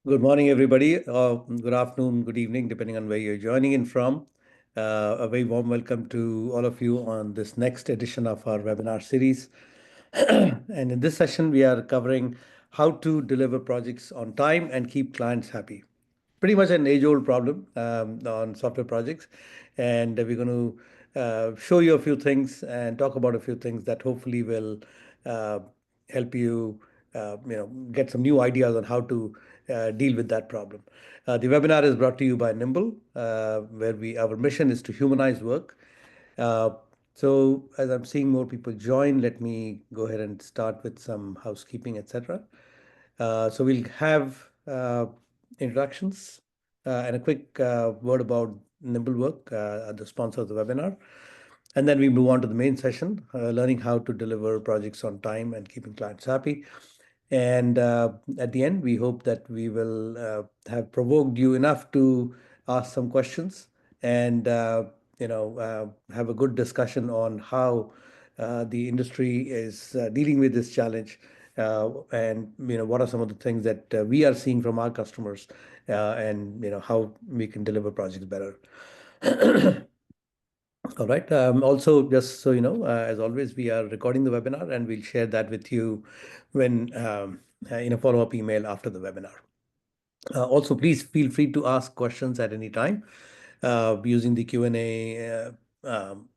Good morning, everybody. Good afternoon, good evening, depending on where you're joining in from. A very warm welcome to all of you on this next edition of our webinar series. And in this session, we are covering how to deliver projects on time and keep clients happy. Pretty much an age-old problem on software projects. And we're going to show you a few things and talk about a few things that hopefully will uh, help you, get some new ideas on how to deal with that problem. The webinar is brought to you by Nimble, where our mission is to humanize work. Uh, so as I'm seeing more people join, let me go ahead and start with some housekeeping, etc. So we'll have introductions and a quick word about NimbleWork, the sponsor of the webinar. And then we move on to the main session, learning how to deliver projects on time and keeping clients happy. And at the end, we hope that we will have provoked you enough to ask some questions and have a good discussion on how the industry is dealing with this challenge, and what are some of the things that we are seeing from our customers, and how we can deliver projects better. All right. Also, just so you know, as always, we are recording the webinar and we'll share that with you when in a follow-up email after the webinar. Also, please feel free to ask questions at any time using the Q&A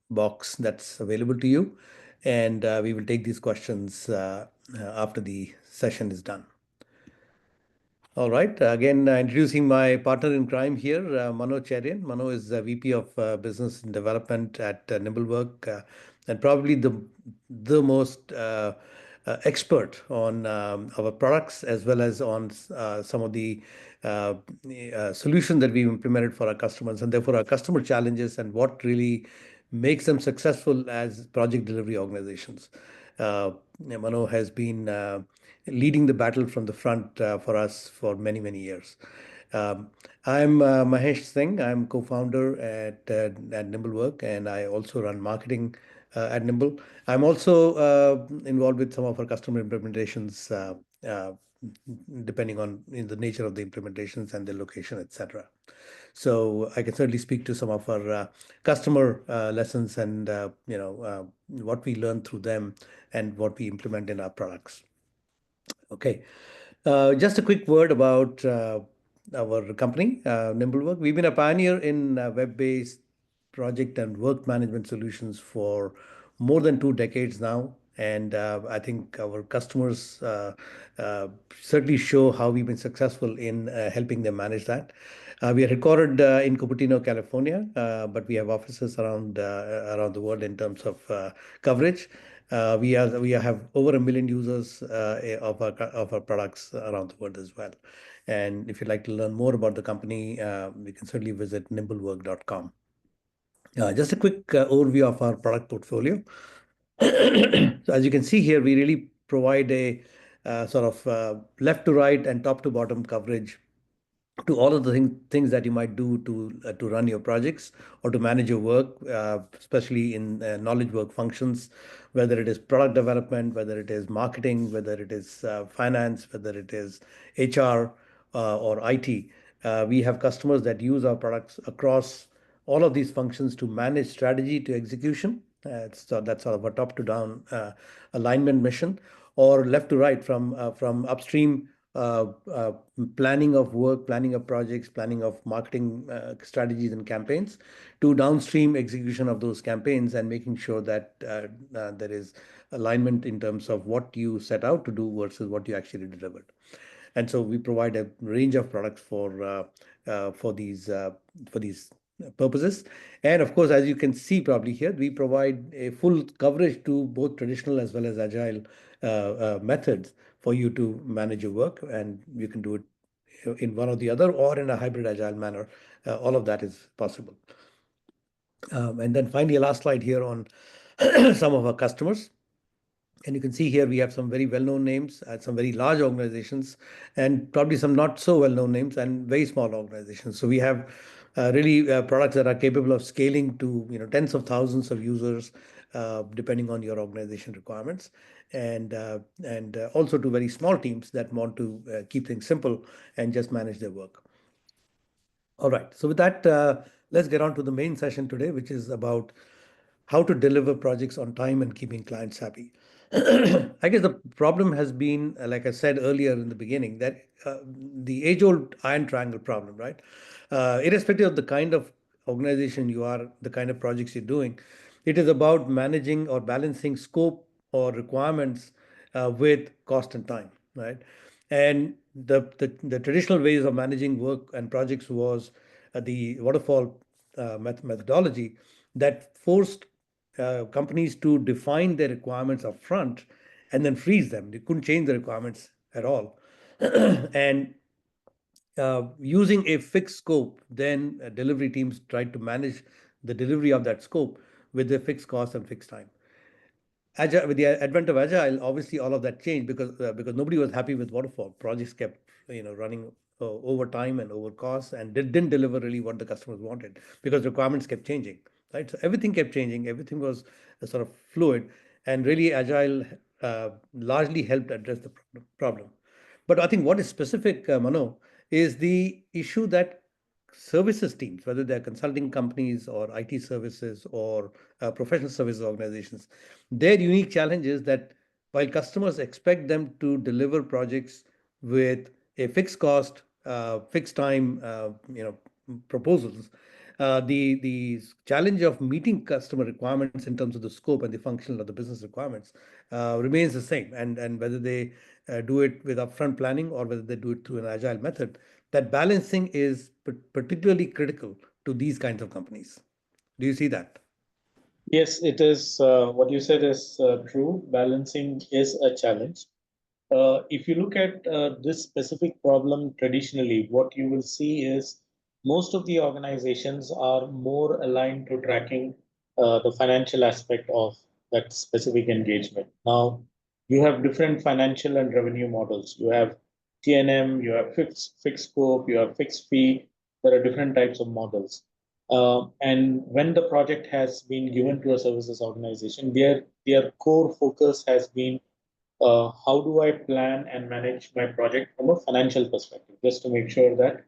box that's available to you. And we will take these questions after the session is done. All right. Again, introducing my partner in crime here, Mano Cherian. Mano is the VP of Business and Development at NimbleWork, and probably the most expert on our products as well as on some of the uh, solutions that we've implemented for our customers, and therefore our customer challenges and what really makes them successful as project delivery organizations. Mano has been leading the battle from the front for us for many, many years. Um, I'm Mahesh Singh. I'm co-founder at NimbleWork, and I also run marketing at Nimble. I'm also involved with some of our customer implementations, depending on the nature of the implementations and the location, etc. So I can certainly speak to some of our customer lessons and what we learn through them and what we implement in our products. Okay. Just a quick word about our company, NimbleWork. We've been a pioneer in web-based project and work management solutions for more than 2 decades now. And I think our customers uh, certainly show how we've been successful in helping them manage that. We are headquartered in Cupertino, California, but we have offices around the world in terms of coverage. We have over 1 million users of our products around the world as well. And if you'd like to learn more about the company, you can certainly visit nimblework.com. Just a quick overview of our product portfolio. So as you can see here, we really provide a sort of left to right and top to bottom coverage to all of the things that you might do to run your projects or to manage your work, especially in knowledge work functions, whether it is product development, whether it is marketing, whether it is finance, whether it is HR or IT. We have customers that use our products across all of these functions to manage strategy to execution. That's sort of a top to down alignment mission, or left to right from upstream uh, uh, planning of work, planning of projects, planning of marketing strategies and campaigns, to downstream execution of those campaigns and making sure that there is alignment in terms of what you set out to do versus what you actually delivered. And so we provide a range of products for these purposes. And of course, as you can see probably here, we provide a full coverage to both traditional as well as agile methods for you to manage your work, and you can do it in one or the other or in a hybrid agile manner. All of that is possible. And then finally, a last slide here on some of our customers. And you can see here we have some very well-known names, some very large organizations, and probably some not so well-known names and very small organizations. So we have really products that are capable of scaling to tens of thousands of users depending on your organization requirements, and also to very small teams that want to keep things simple and just manage their work. All right. So with that, let's get on to the main session today, which is about how to deliver projects on time and keeping clients happy. I guess the problem has been, like I said earlier in the beginning, that the age-old iron triangle problem, right? Irrespective of the kind of organization you are, the kind of projects you're doing, it is about managing or balancing scope or requirements with cost and time, right? And the traditional ways of managing work and projects was the waterfall methodology that forced companies to define their requirements up front and then freeze them. They couldn't change the requirements at all. And using a fixed scope, then delivery teams tried to manage the delivery of that scope with the fixed cost and fixed time. Agile, with the advent of agile, obviously all of that changed because nobody was happy with waterfall. Projects kept running over time and over costs, and didn't deliver really what the customers wanted because requirements kept changing. Right, so everything kept changing. Everything was sort of fluid, and really agile largely helped address the problem. But I think what is specific, Mano, is the issue that services teams, whether they're consulting companies or IT services or professional services organizations, their unique challenge is that while customers expect them to deliver projects with a fixed cost, fixed time, proposals, the challenge of meeting customer requirements in terms of the scope and the functional of the business requirements remains the same. And whether they do it with upfront planning or whether they do it through an agile method, that balancing is particularly critical to these kinds of companies. Do you see that? Yes, it is. What you said is true. Balancing is a challenge. If you look at this specific problem traditionally, what you will see is most of the organizations are more aligned to tracking the financial aspect of that specific engagement. Now, you have different financial and revenue models. You have T&M, you have fixed scope, you have fixed fee. There are different types of models. And when the project has been given to a services organization, their core focus has been how do I plan and manage my project from a financial perspective, just to make sure that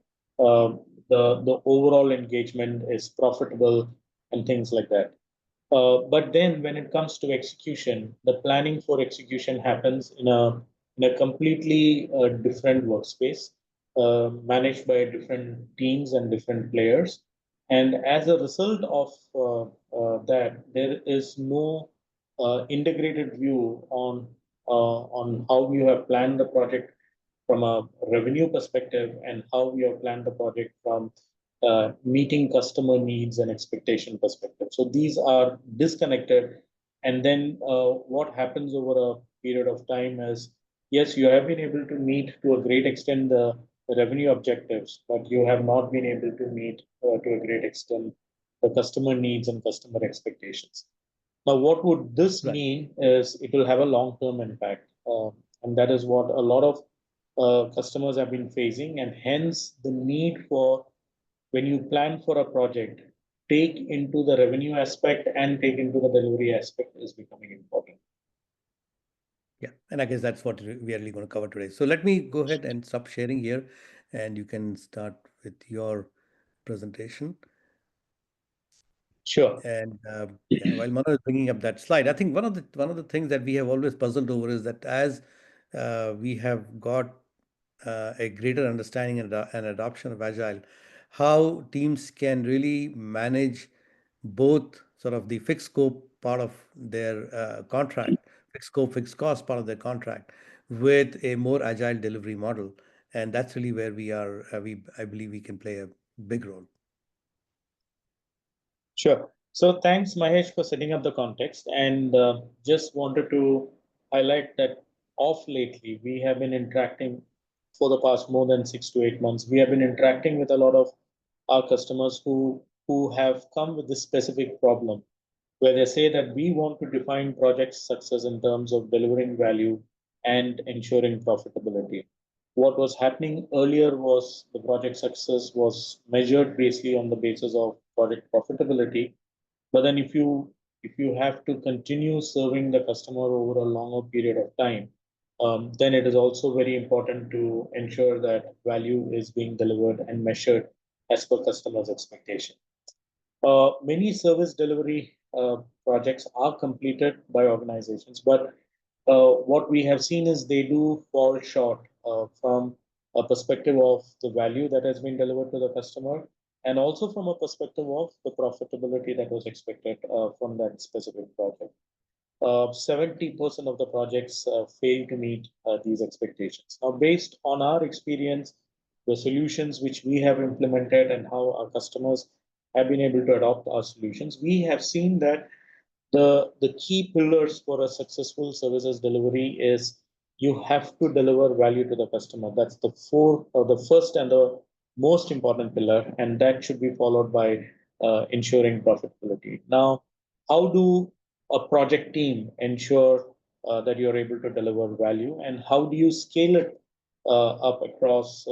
the overall engagement is profitable and things like that. But then when it comes to execution, the planning for execution happens in a completely different workspace, managed by different teams and different players. And as a result of that, there is no integrated view on how you have planned the project from a revenue perspective and how you have planned the project from meeting customer needs and expectation perspective. So these are disconnected. And then what happens over a period of time is, yes, you have been able to meet to a great extent the revenue objectives, but you have not been able to meet to a great extent the customer needs and customer expectations. Now, what would this Right. mean is it will have a long-term impact. And that is what a lot of customers have been facing. And hence, the need for when you plan for a project, take into the revenue aspect and take into the delivery aspect is becoming important. Yeah, and I guess that's what we are really going to cover today. So let me go ahead and stop sharing here, and you can start with your presentation. Sure. And yeah, while Mano is bringing up that slide, I think one of the things that we have always puzzled over is that as we have got a greater understanding and adoption of agile, how teams can really manage both sort of the fixed scope part of their contract, fixed scope, fixed cost part of their contract, with a more agile delivery model, and that's really where we are. I believe we can play a big role. Sure. So thanks, Mahesh, for setting up the context. And just wanted to highlight that of lately, we have been interacting for the past more than 6 to 8 months. We have been interacting with a lot of our customers who have come with this specific problem, where they say that we want to define project success in terms of delivering value and ensuring profitability. What was happening earlier was the project success was measured basically on the basis of project profitability. But then if you if you have to continue serving the customer over a longer period of time, then it is also very important to ensure that value is being delivered and measured as per customers' expectation. Many service delivery projects are completed by organizations, but what we have seen is they do fall short from a perspective of the value that has been delivered to the customer, and also from a perspective of the profitability that was expected from that specific project. 70% of the projects fail to meet these expectations. Now, based on our experience, the solutions which we have implemented and how our customers have been able to adopt our solutions, we have seen that the key pillars for a successful services delivery is you have to deliver value to the customer. That's the first and the most important pillar, and that should be followed by ensuring profitability. Now, how do a project team ensure that you're able to deliver value, and how do you scale it up across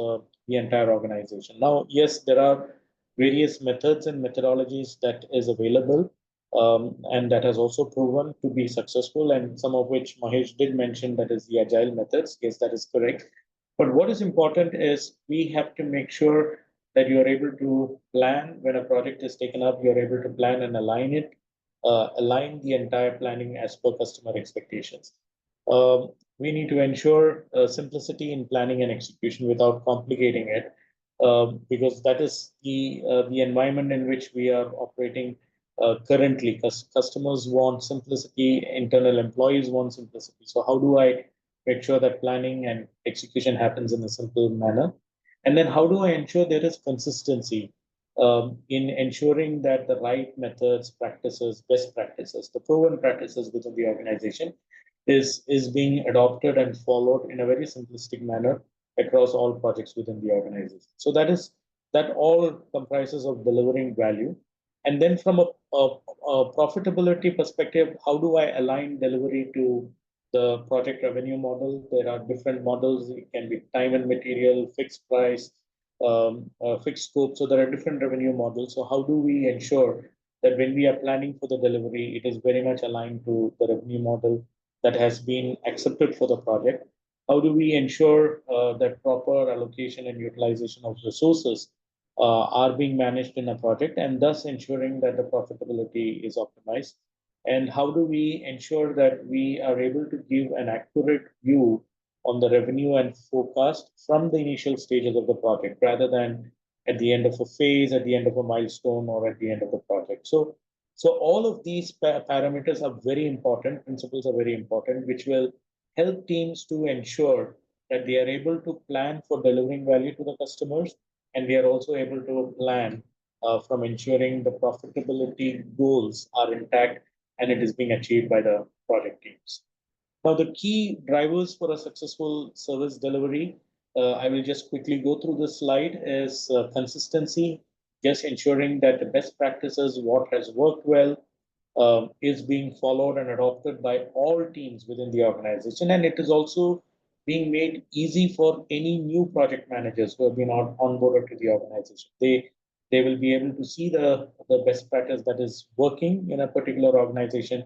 the entire organization? Now, yes, there are various methods and methodologies that is available, and that has also proven to be successful, and some of which Mahesh did mention, that is the agile methods. Yes, that is correct. But what is important is we have to make sure that you are able to plan when a project is taken up, you're able to plan and align it, align the entire planning as per customer expectations. We need to ensure simplicity in planning and execution without complicating it, because that is the environment in which we are operating currently. Customers want simplicity, internal employees want simplicity. So how do I make sure that planning and execution happens in a simple manner? And then how do I ensure there is consistency in ensuring that the right methods, practices, best practices, the proven practices within the organization is being adopted and followed in a very simplistic manner across all projects within the organization. So that all comprises of delivering value. And then from a profitability perspective, how do I align delivery to the project revenue model? There are different models. It can be time and material, fixed price, fixed scope. So there are different revenue models. So how do we ensure that when we are planning for the delivery, it is very much aligned to the revenue model that has been accepted for the project? How do we ensure that proper allocation and utilization of resources are being managed in a project, and thus ensuring that the profitability is optimized? And how do we ensure that we are able to give an accurate view on the revenue and forecast from the initial stages of the project, rather than at the end of a phase, at the end of a milestone, or at the end of the project? So all of these parameters are very important, principles are very important, which will help teams to ensure that they are able to plan for delivering value to the customers, and we are also able to plan from ensuring the profitability goals are intact and it is being achieved by the project teams. Now, the key drivers for a successful service delivery, I will just quickly go through this slide, is consistency, just ensuring that the best practices, what has worked well, is being followed and adopted by all teams within the organization. And it is also being made easy for any new project managers who have been onboarded to the organization. They will be able to see the best practice that is working in a particular organization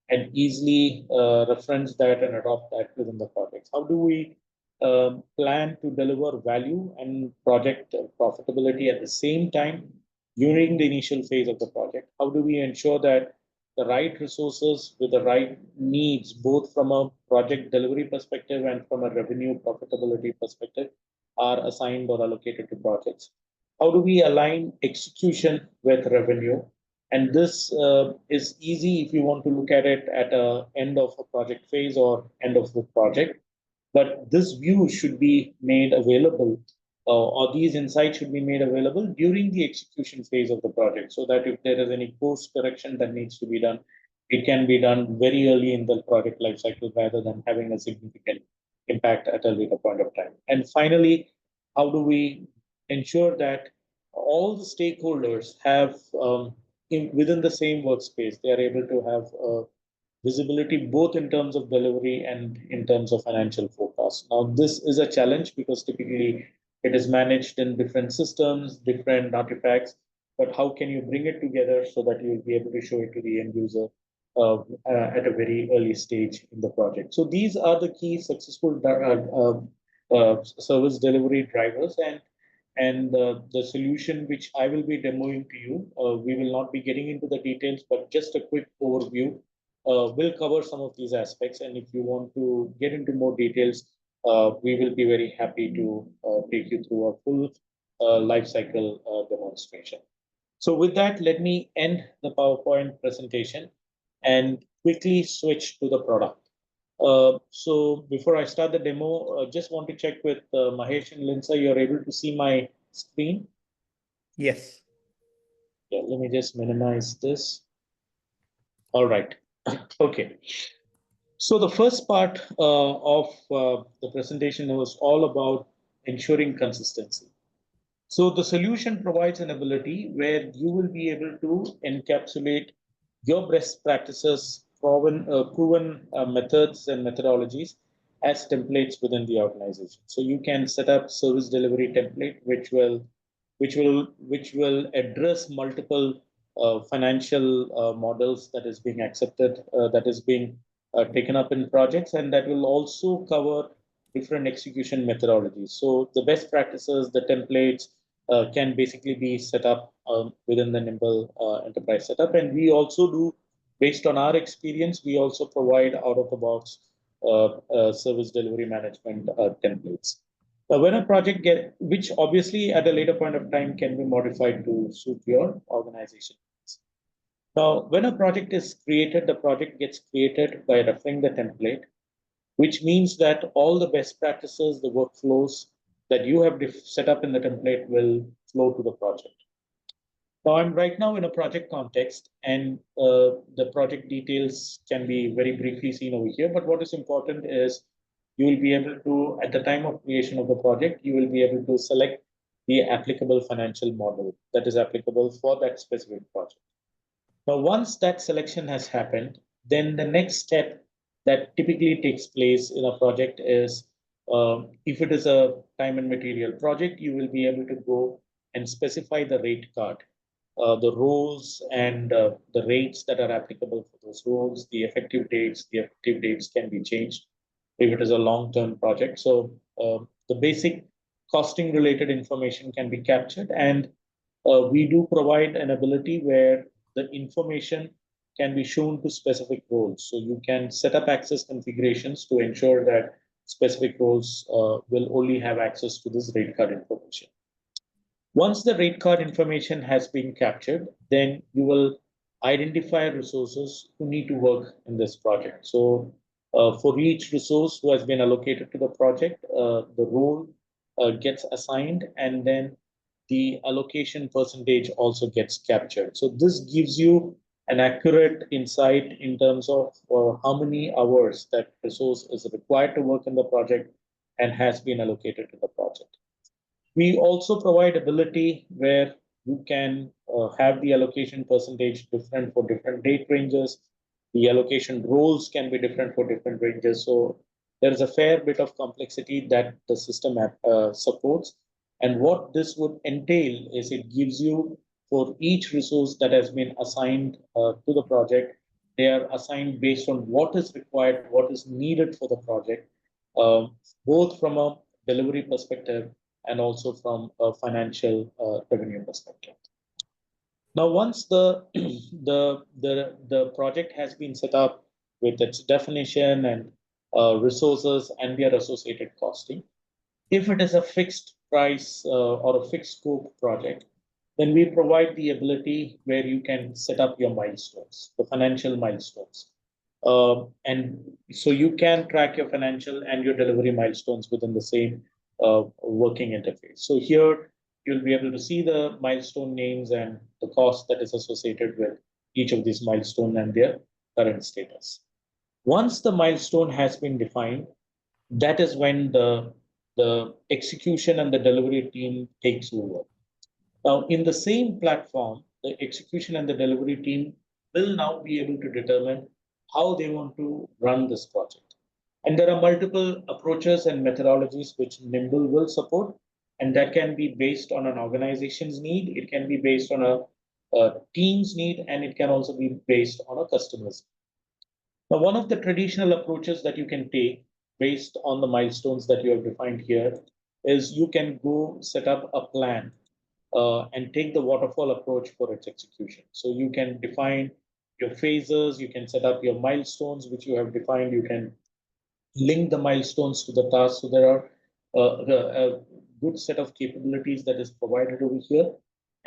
and easily reference that and adopt that within the projects. How do we plan to deliver value and project profitability at the same time during the initial phase of the project? How do we ensure that the right resources with the right needs, both from a project delivery perspective and from a revenue profitability perspective, are assigned or allocated to projects? How do we align execution with revenue? And this is easy if you want to look at it at the end of a project phase or end of the project. But this view should be made available, or these insights should be made available during the execution phase of the project, so that if there is any course correction that needs to be done, it can be done very early in the project lifecycle rather than having a significant impact at a later point of time. And finally, how do we ensure that all the stakeholders have within the same workspace, they are able to have visibility both in terms of delivery and in terms of financial forecast? Now, this is a challenge because typically it is managed in different systems, different artifacts, but how can you bring it together so that you'll be able to show it to the end user at a very early stage in the project. So these are the key successful service delivery drivers, and the solution which I will be demoing to you. We will not be getting into the details, but just a quick overview will cover some of these aspects. And if you want to get into more details, we will be very happy to take you through a full life cycle demonstration. So with that, let me end the PowerPoint presentation and quickly switch to the product. So before I start the demo, just want to check with Mahesh and Linsa, you're able to see my screen? Yes. Yeah, let me just minimize this. All right. Okay. So the first part of the presentation was all about ensuring consistency. So the solution provides an ability where you will be able to encapsulate your best practices, proven methods and methodologies as templates within the organization. So you can set up service delivery template, which will address multiple financial models that is being accepted, that is being taken up in projects, and that will also cover different execution methodologies. So the best practices, the templates can basically be set up within the Nimble enterprise setup. And we also do, based on our experience, we also provide out of the box service delivery management templates. When a project which obviously at a later point of time can be modified to suit your organization. Now, when a project is created, the project gets created by referring the template, which means that all the best practices, the workflows that you have set up in the template will flow to the project. Now, I'm right now in a project context, and the project details can be very briefly seen over here. But what is important is you will be able to, at the time of creation of the project, you will be able to select the applicable financial model that is applicable for that specific project. Now, once that selection has happened, then the next step that typically takes place in a project is if it is a time and material project, you will be able to go and specify the rate card, the roles and the rates that are applicable for those roles, the effective dates can be changed if it is a long-term project. So the basic costing related information can be captured, and we do provide an ability where the information can be shown to specific roles. So you can set up access configurations to ensure that specific roles will only have access to this rate card information. Once the rate card information has been captured, then you will identify resources who need to work in this project. So for each resource who has been allocated to the project, the role gets assigned, and then the allocation percentage also gets captured. So this gives you an accurate insight in terms of how many hours that resource is required to work in the project and has been allocated to the project. We also provide ability where you can have the allocation percentage different for different date ranges. The allocation roles can be different for different ranges. So there is a fair bit of complexity that the system supports. And what this would entail is it gives you, for each resource that has been assigned to the project, they are assigned based on what is required, what is needed for the project, both from a delivery perspective and also from a financial revenue perspective. Now, once the project has been set up with its definition and resources and their associated costing, if it is a fixed price or a fixed scope project, then we provide the ability where you can set up your milestones, the financial milestones. And so you can track your financial and your delivery milestones within the same working interface. So here you'll be able to see the milestone names and the cost that is associated with each of these milestones and their current status. Once the milestone has been defined, that is when the execution and the delivery team takes over. Now, in the same platform, the execution and the delivery team will now be able to determine how they want to run this project. And there are multiple approaches and methodologies which Nimble will support, and that can be based on an organization's need, it can be based on a team's need, and it can also be based on a customer's. Now, one of the traditional approaches that you can take based on the milestones that you have defined here is you can go set up a plan and take the waterfall approach for its execution. So you can define your phases, you can set up your milestones, which you have defined, you can link the milestones to the task. So there are a good set of capabilities that is provided over here.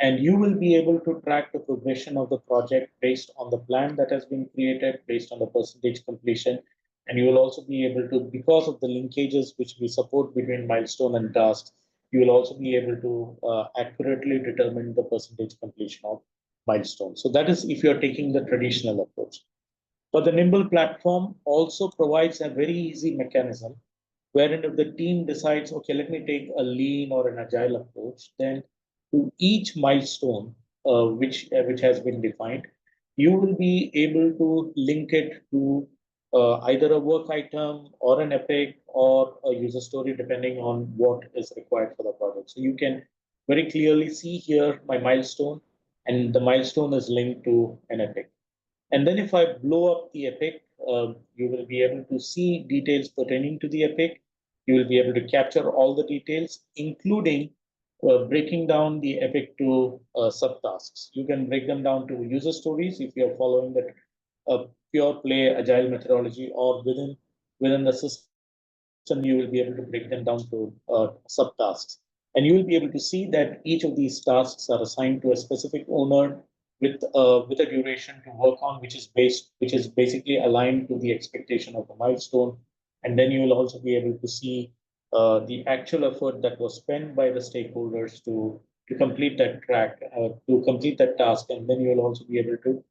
And you will be able to track the progression of the project based on the plan that has been created, based on the percentage completion. And you will also be able to, because of the linkages which we support between milestone and tasks, you will also be able to accurately determine the percentage completion of milestones. So that is if you're taking the traditional approach. But the Nimble platform also provides a very easy mechanism wherein if the team decides, okay, let me take a lean or an agile approach, then to each milestone which has been defined, you will be able to link it to either a work item or an epic or a user story, depending on what is required for the project. So you can very clearly see here my milestone, and the milestone is linked to an epic. And then if I blow up the epic, you will be able to see details pertaining to the epic. You will be able to capture all the details, including breaking down the epic to subtasks. You can break them down to user stories if you're following that pure play agile methodology, or within the system, you will be able to break them down to subtasks. And you will be able to see that each of these tasks are assigned to a specific owner with a duration to work on, which is basically aligned to the expectation of the milestone. And then you will also be able to see the actual effort that was spent by the stakeholders to complete that to complete that task. And then you will also be able to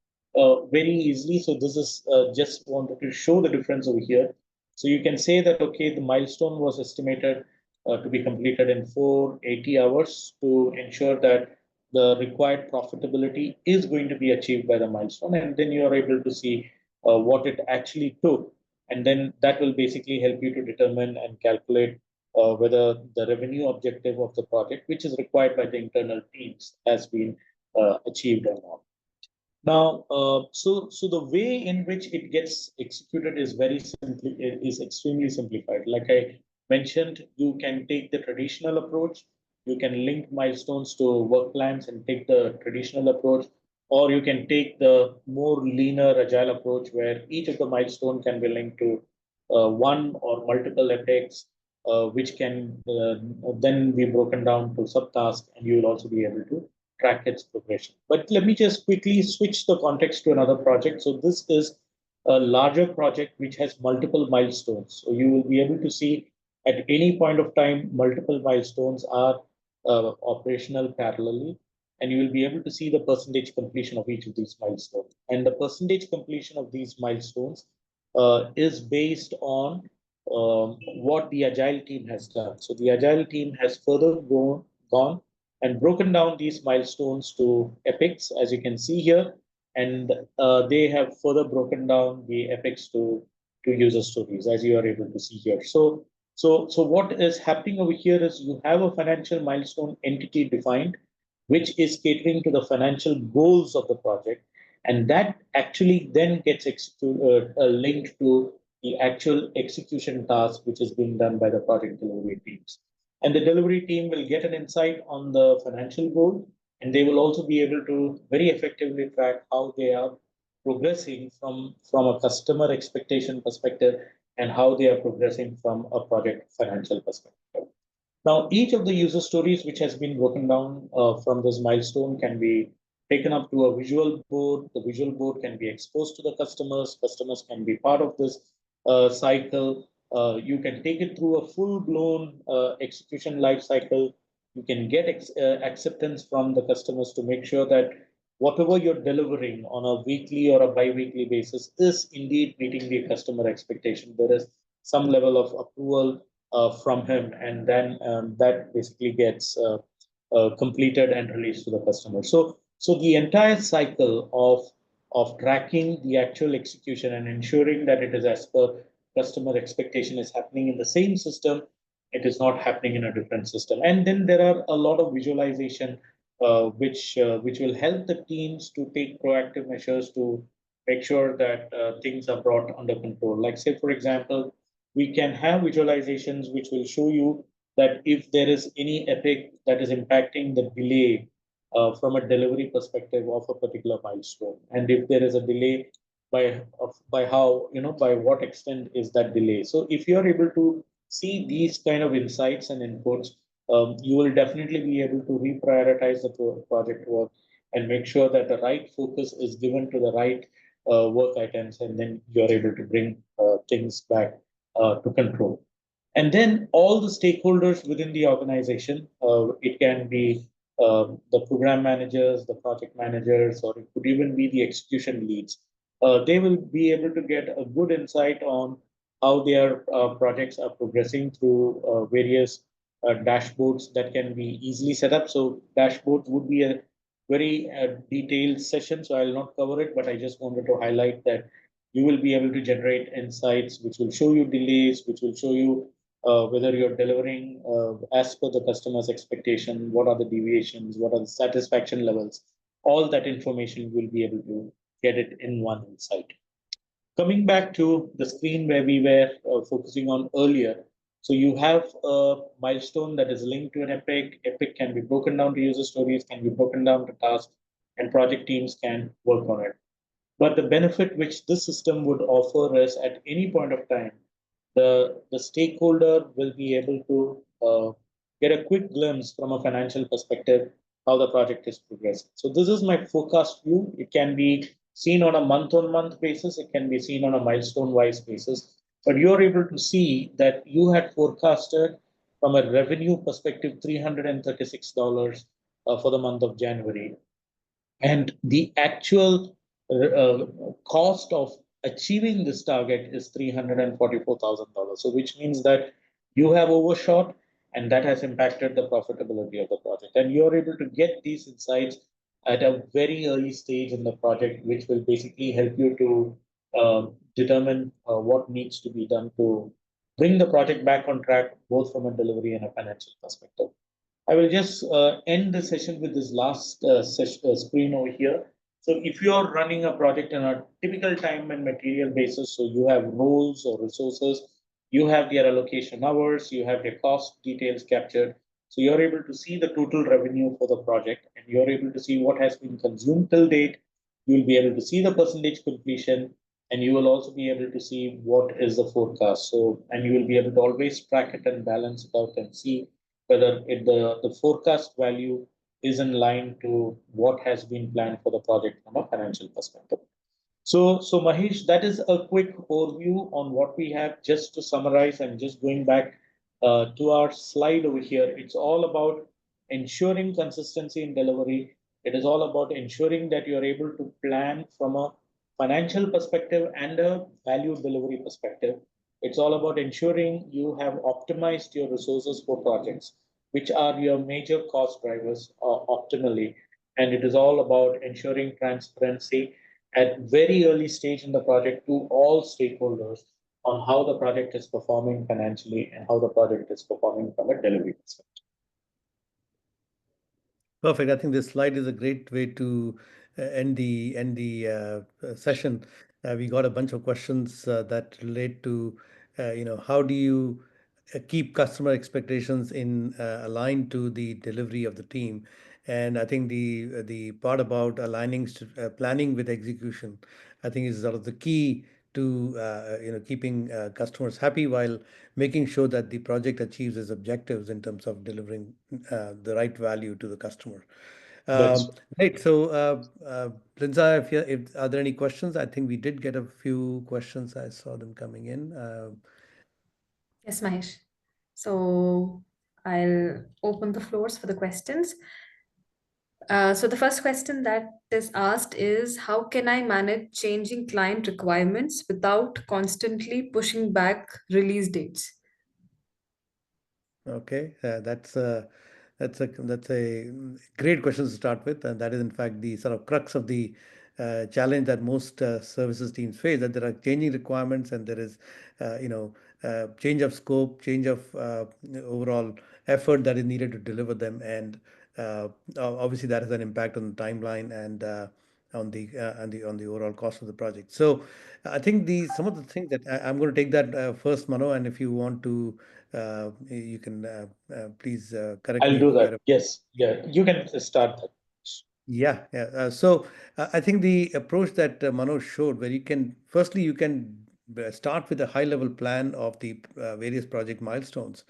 very easily. So this is just wanted to show the difference over here. So you can say that, okay, the milestone was estimated to be completed in 480 hours to ensure that the required profitability is going to be achieved by the milestone. And then you are able to see what it actually took. And then that will basically help you to determine and calculate whether the revenue objective of the project, which is required by the internal teams, has been achieved or not. Now, so the way in which it gets executed is is extremely simplified. Like I mentioned, you can take the traditional approach. You can link milestones to work plans and take the traditional approach, or you can take the more leaner agile approach where each of the milestone can be linked to one or multiple epics, which can then be broken down to subtasks, and you will also be able to track its progression. But let me just quickly switch the context to another project. So this is a larger project which has multiple milestones. So you will be able to see at any point of time, multiple milestones are operational parallelly, and you will be able to see the percentage completion of each of these milestones. And the percentage completion of these milestones is based on what the Agile team has done. So the Agile team has further gone and broken down these milestones to epics, as you can see here. And they have further broken down the epics to user stories, as you are able to see here. So what is happening over here is you have a financial milestone entity defined, which is catering to the financial goals of the project. And that actually then gets linked to the actual execution task, which is being done by the project delivery teams. And the delivery team will get an insight on the financial goal, and they will also be able to very effectively track how they are progressing from a customer expectation perspective and how they are progressing from a project financial perspective. Now, each of the user stories which has been broken down from this milestone can be taken up to a visual board. The visual board can be exposed to the customers. Customers can be part of this cycle. You can take it through a full-blown execution life cycle. You can get acceptance from the customers to make sure that whatever you're delivering on a weekly or a bi-weekly basis is indeed meeting the customer expectation. There is some level of approval from him, and then that basically gets completed and released to the customer. So the entire cycle of tracking the actual execution and ensuring that it is as per customer expectation is happening in the same system. It is not happening in a different system. And then there are a lot of visualization which will help the teams to take proactive measures to make sure that things are brought under control. Like say, for example, we can have visualizations which will show you that if there is any epic that is impacting the delay from a delivery perspective of a particular milestone, and if there is a delay by how by what extent is that delay. So if you are able to see these kind of insights and inputs, you will definitely be able to reprioritize the project work and make sure that the right focus is given to the right work items, and then you're able to bring things back to control. And then all the stakeholders within the organization, it can be the program managers, the project managers, or it could even be the execution leads. They will be able to get a good insight on how their projects are progressing through various dashboards that can be easily set up. So dashboards would be a very detailed session, so I'll not cover it, but I just wanted to highlight that you will be able to generate insights which will show you delays, which will show you whether you're delivering as per the customer's expectation, what are the deviations, what are the satisfaction levels. All that information you will be able to get it in one insight. Coming back to the screen where we were focusing on earlier, so you have a milestone that is linked to an epic. Epic can be broken down to user stories, can be broken down to tasks, and project teams can work on it. But the benefit which this system would offer is at any point of time, the stakeholder will be able to get a quick glimpse from a financial perspective how the project is progressing. So this is my forecast view. It can be seen on a month-on-month basis. It can be seen on a milestone-wise basis. But you're able to see that you had forecasted from a revenue perspective $336 for the month of January, and the actual uh, cost of achieving this target is $344,000. So, which means that you have overshot, and that has impacted the profitability of the project. And you're able to get these insights at a very early stage in the project, which will basically help you to determine what needs to be done to bring the project back on track, both from a delivery and a financial perspective. I will just end the session with this last screen over here. So if you are running a project on a typical time and material basis, so you have roles or resources, you have their allocation hours, you have their cost details captured. So you're able to see the total revenue for the project, and you're able to see what has been consumed till date. You'll be able to see the percentage completion, and you will also be able to see what is the forecast. So, and you will be able to always track it and balance it out and see whether the forecast value is in line to what has been planned for the project from a financial perspective. So Mahesh, that is a quick overview on what we have. Just to summarize and just going back to our slide over here, it's all about ensuring consistency in delivery. It is all about ensuring that you're able to plan from a financial perspective and a value delivery perspective. It's all about ensuring you have optimized your resources for projects, which are your major cost drivers optimally. And it is all about ensuring transparency at very early stage in the project to all stakeholders on how the project is performing financially and how the project is performing from a delivery perspective. Perfect. I think this slide is a great way to end the session. We got a bunch of questions that relate to, how do you keep customer expectations in aligned to the delivery of the team. And I think the part about aligning planning with execution, I think is sort of the key to keeping customers happy while making sure that the project achieves its objectives in terms of delivering the right value to the customer. That's Right. So, Lindsay, if are there any questions? I think we did get a few questions. I saw them coming in. Yes, Mahesh. So I'll open the floors for the questions. So the first question that is asked is, how can I manage changing client requirements without constantly pushing back release dates? Okay, that's a great question to start with, and that is in fact the sort of crux of the challenge that most services teams face. That there are changing requirements, and there is, change of scope, change of overall effort that is needed to deliver them, and obviously that has an impact on the timeline and on the overall cost of the project. So I think some of the things that I'm going to take that first, Mano, and if you want to, you can please correct I'll me do that. wherever. Yes, yeah, you can start that. Yeah, yeah. So I think the approach that Manoj showed, where firstly, you can start with a high level plan of the various project milestones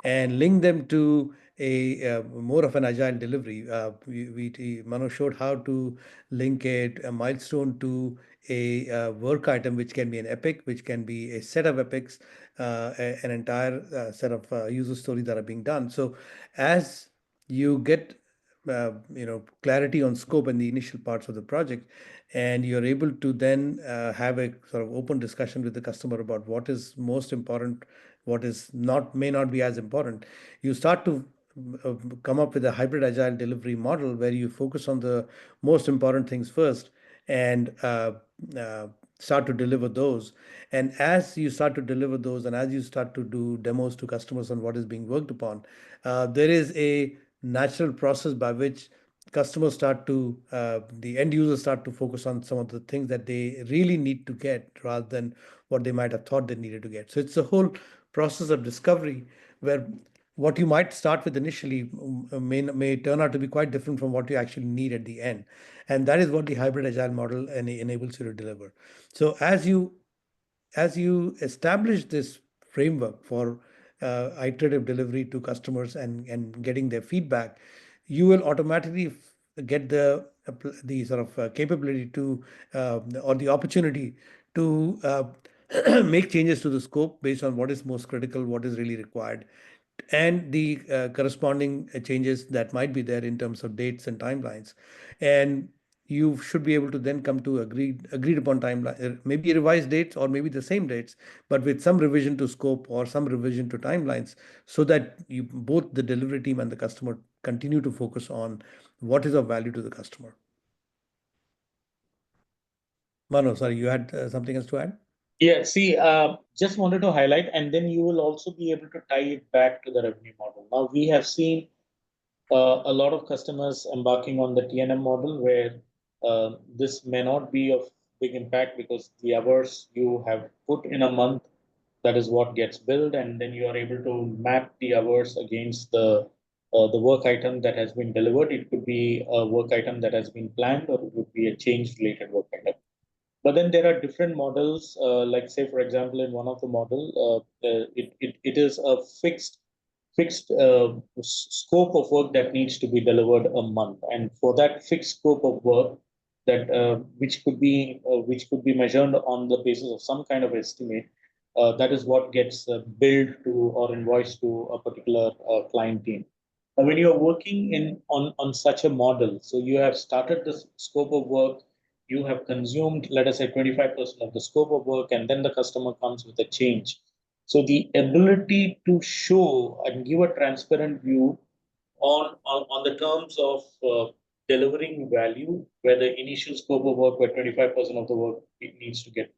and link them to a more of an agile delivery. Manoj showed how to link a milestone to a work item, which can be an epic, which can be a set of epics, an entire set of user stories that are being done. So as you get clarity on scope and the initial parts of the project, and you're able to then have a sort of open discussion with the customer about what is most important, what is not may not be as important. You start to uh, come up with a hybrid agile delivery model where you focus on the most important things first and uh, start to deliver those. And as you start to deliver those, and as you start to do demos to customers on what is being worked upon, there is a natural process by which customers start to the end users start to focus on some of the things that they really need to get rather than what they might have thought they needed to get. So it's a whole process of discovery where what you might start with initially may turn out to be quite different from what you actually need at the end. And that is what the hybrid agile model enables you to deliver. So as you establish this framework for iterative delivery to customers and getting their feedback, you will automatically get the sort of capability to or the opportunity to make changes to the scope based on what is most critical, what is really required, and the corresponding changes that might be there in terms of dates and timelines. And you should be able to then come to agreed upon timeline, maybe revised dates or maybe the same dates, but with some revision to scope or some revision to timelines, so that both the delivery team and the customer continue to focus on what is of value to the customer. Mano, sorry, you had something else to add? Yeah, see, just wanted to highlight, and then you will also be able to tie it back to the revenue model. Now, we have seen a lot of customers embarking on the TNM model where this may not be of big impact because the hours you have put in a month, that is what gets billed, and then you are able to map the hours against the work item that has been delivered. It could be a work item that has been planned, or it would be a change related work item. But then there are different models, like say, for example, in one of the model, it is a fixed scope of work that needs to be delivered a month, and for that fixed scope of work, that which could be measured on the basis of some kind of estimate, that is what gets billed to or invoiced to a particular client team. Now, when you are working on such a model, so you have started the scope of work, you have consumed, let us say, 25% of the scope of work, and then the customer comes with a change. So the ability to show and give a transparent view on the terms of delivering value, where the initial scope of work, where 25% of the work it needs to get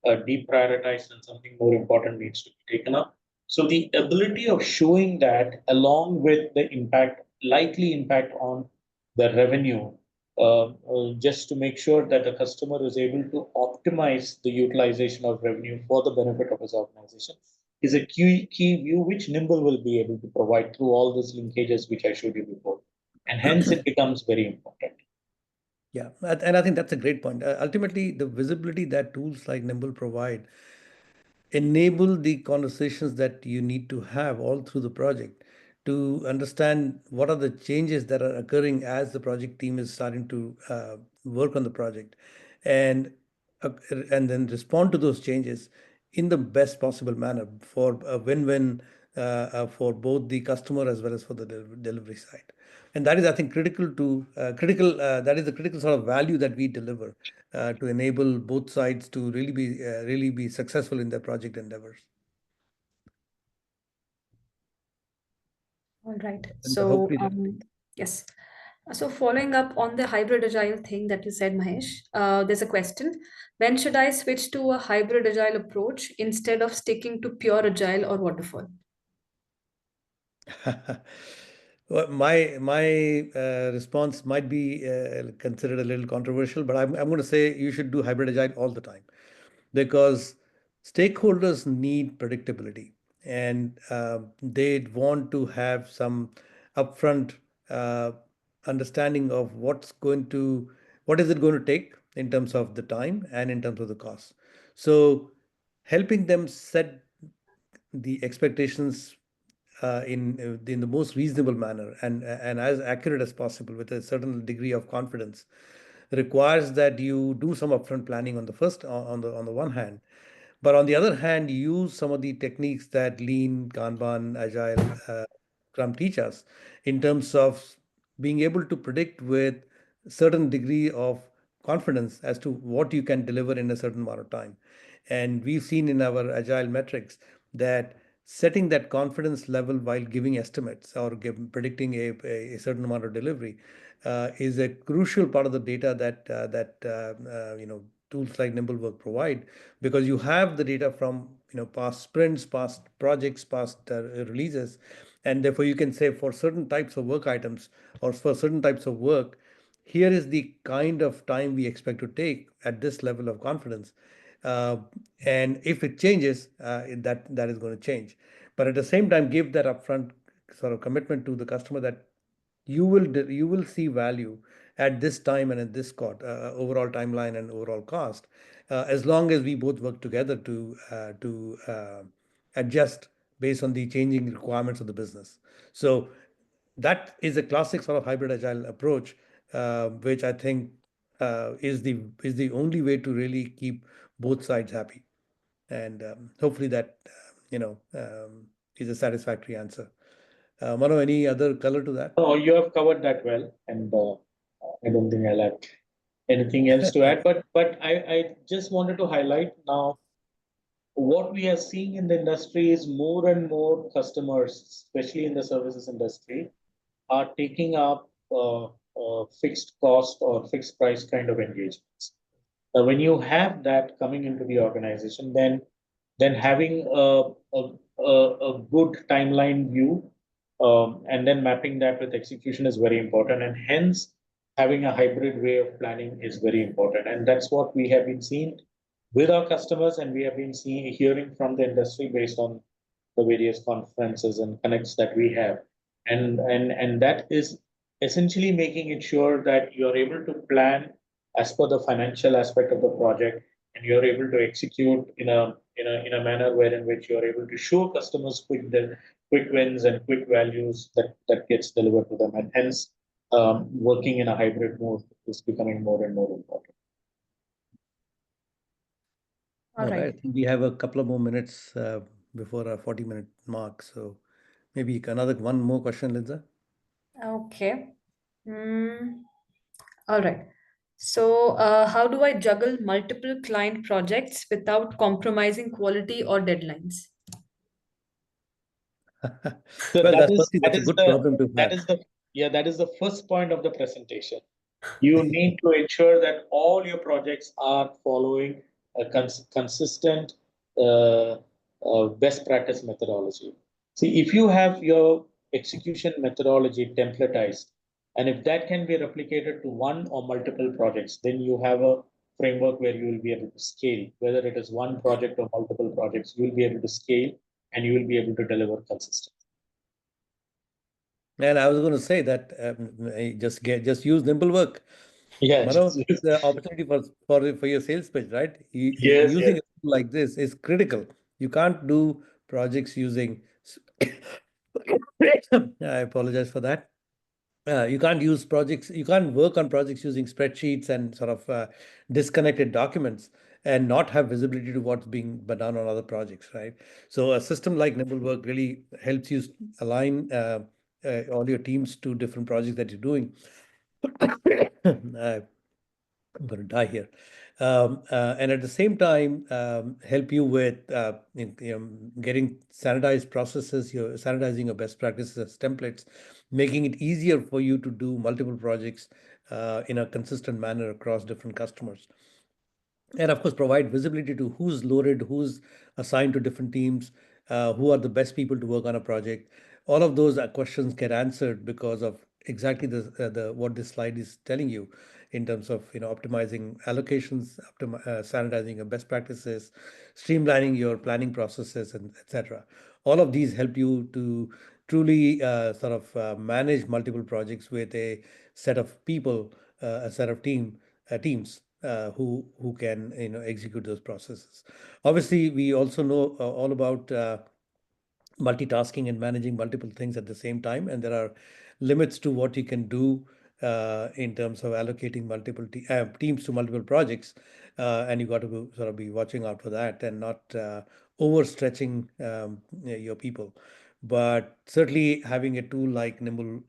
deprioritized and something more important needs to be taken up. So the ability of showing that along with the likely impact on the revenue, just to make sure that the customer is able to optimize the utilization of revenue for the benefit of his organization, is a key view which Nimble will be able to provide through all these linkages which I showed you before. And hence it becomes very important. Yeah, and I think that's a great point. Ultimately, the visibility that tools like Nimble provide enable the conversations that you need to have all through the project to understand what are the changes that are occurring as the project team is starting to work on the project, and uh, and then respond to those changes in the best possible manner for a win-win for both the customer as well as for the delivery side. And that is, I think, critical to critical. That is the critical sort of value that we deliver to enable both sides to really be successful in their project endeavors. All right. And So, hopefully, yes. So following up on the hybrid agile thing that you said, Mahesh, there's a question. When should I switch to a hybrid agile approach instead of sticking to pure agile or waterfall? Well, my response might be considered a little controversial, but I'm going to say you should do hybrid agile all the time because stakeholders need predictability and they want to have some upfront uh, understanding of what is it going to take in terms of the time and in terms of the cost. So helping them set the expectations in the most reasonable manner and as accurate as possible with a certain degree of confidence requires that you do some upfront planning on the first on the one hand, but on the other hand, use some of the techniques that Lean, Kanban, Agile, Scrum teach us in terms of being able to predict with certain degree of confidence as to what you can deliver in a certain amount of time. And we've seen in our Agile metrics that setting that confidence level while giving estimates or predicting a certain amount of delivery is a crucial part of the data that tools like NimbleWork provide, because you have the data from past sprints, past projects, past releases, and therefore you can say for certain types of work items or for certain types of work, here is the kind of time we expect to take at this level of confidence. Uh, and if it changes, that is going to change. But at the same time, give that upfront sort of commitment to the customer that you will see value at this time and at this overall timeline and overall cost, as long as we both work together to adjust based on the changing requirements of the business. So that is a classic sort of hybrid agile approach, which I think is the only way to really keep both sides happy, and hopefully that is a satisfactory answer. Mano, any other color to that? No, you have covered that well, and I don't think I'll have anything else to add. But I just wanted to highlight now what we are seeing in the industry is more and more customers, especially in the services industry, are taking up fixed cost or fixed price kind of engagements. When you have that coming into the organization, then having a good timeline view and then mapping that with execution is very important. And hence, having a hybrid way of planning is very important. And that's what we have been seeing with our customers, and we have been hearing from the industry based on the various conferences and connects that we have. And that is essentially making it sure that you're able to plan as per the financial aspect of the project, and you're able to execute in a manner where in which you're able to show customers quick wins and quick values that gets delivered to them. And hence, working in a hybrid mode is becoming more and more important. All All right. I right. think we have a couple of more minutes before our 40-minute mark. So maybe another one more question, Linda. Okay. Mm, all right. So, how do I juggle multiple client projects without compromising quality or deadlines? So Well, that that's is firstly, that that's a is good the problem to that have. is the yeah that is the first point of the presentation. You need to ensure that all your projects are following a consistent best practice methodology. See, if you have your execution methodology templatized, and if that can be replicated to one or multiple projects, then you have a framework where you will be able to scale. Whether it is one project or multiple projects, you will be able to scale and you will be able to deliver consistently. And I was going to say that just use NimbleWork. Yeah, Mano, this is the opportunity for your sales pitch, right? yes, Using yes. a tool like this is critical. You can't do projects using. I apologize for that. You can't work on projects using spreadsheets and sort of disconnected documents and not have visibility to what's being done on other projects, right? So a system like NimbleWork really helps you align all your teams to different projects that you're doing. I'm going to die here. And at the same time, help you with getting standardized processes, standardizing your best practices as templates, making it easier for you to do multiple projects in a consistent manner across different customers. And of course, provide visibility to who's loaded, who's assigned to different teams, who are the best people to work on a project, all of those questions get answered because of exactly the what this slide is telling you in terms of optimizing allocations, standardizing your best practices, streamlining your planning processes, and etc. All of these help you to truly sort of manage multiple projects with a set of people, a set of teams who can execute those processes. Obviously, we also know all about multitasking and managing multiple things at the same time, and there are limits to what you can do in terms of allocating multiple teams to multiple projects, and you got to sort of be watching out for that and not overstretching your people. But certainly having a tool like Nimble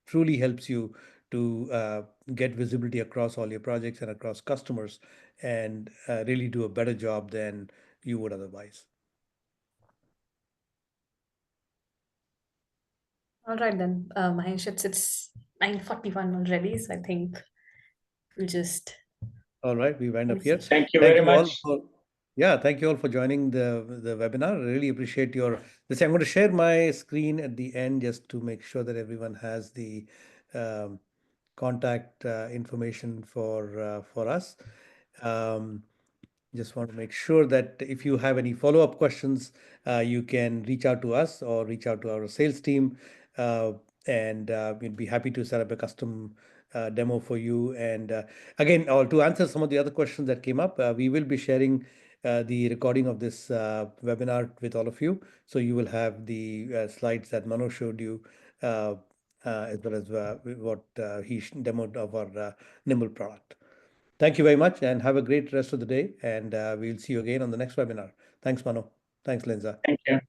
truly helps you to get visibility across all your projects and across customers, and really do a better job than you would otherwise. All right then, Mahesh, it's 9:41 already, so I think we'll just All right, we wind up here. Thank you very all much. thank you all for joining the webinar. I really appreciate your this. I'm going to share my screen at the end just to make sure that everyone has the um, contact information for us. Um, just want to make sure that if you have any follow-up questions, you can reach out to us or reach out to our sales team, and we'd be happy to set up a custom demo for you. And again, to answer some of the other questions that came up, we will be sharing the recording of this webinar with all of you. So you will have the slides that Mano showed you, as well as what he demoed of our Nimble product. Thank you very much and have a great rest of the day. And we'll see you again on the next webinar. Thanks, Mano. Thanks, Linza. Thank you.